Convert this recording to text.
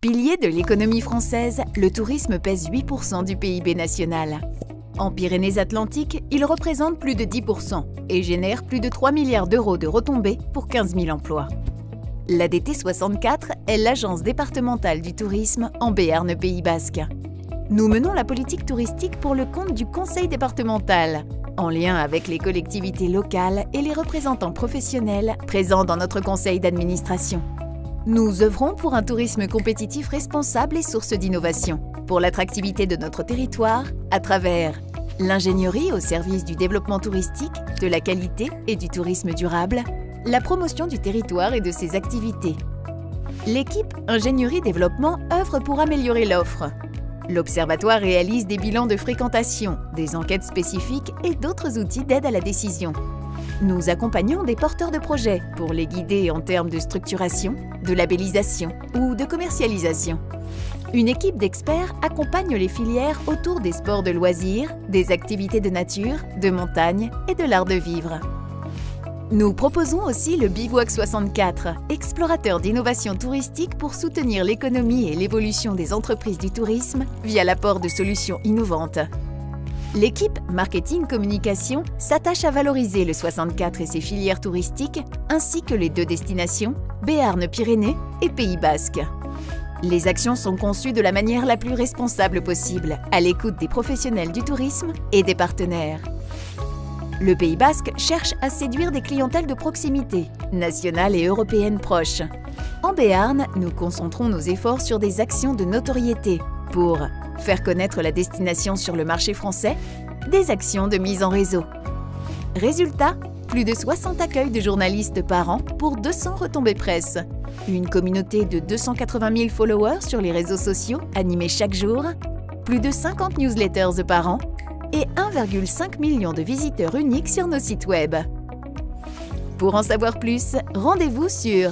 Pilier de l'économie française, le tourisme pèse 8% du PIB national. En Pyrénées-Atlantiques, il représente plus de 10% et génère plus de 3 milliards d'euros de retombées pour 15 000 emplois. L'ADT 64 est l'agence départementale du tourisme en Béarn Pays Basque. Nous menons la politique touristique pour le compte du conseil départemental, en lien avec les collectivités locales et les représentants professionnels présents dans notre conseil d'administration. Nous œuvrons pour un tourisme compétitif responsable et source d'innovation, pour l'attractivité de notre territoire à travers l'ingénierie au service du développement touristique, de la qualité et du tourisme durable, la promotion du territoire et de ses activités. L'équipe Ingénierie-Développement œuvre pour améliorer l'offre. L'Observatoire réalise des bilans de fréquentation, des enquêtes spécifiques et d'autres outils d'aide à la décision. Nous accompagnons des porteurs de projets pour les guider en termes de structuration, de labellisation ou de commercialisation. Une équipe d'experts accompagne les filières autour des sports de loisirs, des activités de nature, de montagne et de l'art de vivre. Nous proposons aussi le Bivouac 64, explorateur d'innovation touristique pour soutenir l'économie et l'évolution des entreprises du tourisme via l'apport de solutions innovantes. L'équipe Marketing Communication s'attache à valoriser le 64 et ses filières touristiques, ainsi que les 2 destinations, Béarn-Pyrénées et Pays Basque. Les actions sont conçues de la manière la plus responsable possible, à l'écoute des professionnels du tourisme et des partenaires. Le Pays Basque cherche à séduire des clientèles de proximité, nationales et européennes proches. En Béarn, nous concentrons nos efforts sur des actions de notoriété pour faire connaître la destination sur le marché français, des actions de mise en réseau. Résultat, plus de 60 accueils de journalistes par an pour 200 retombées presse. Une communauté de 280 000 followers sur les réseaux sociaux animés chaque jour, plus de 50 newsletters par an et 1,5 million de visiteurs uniques sur nos sites web. Pour en savoir plus, rendez-vous sur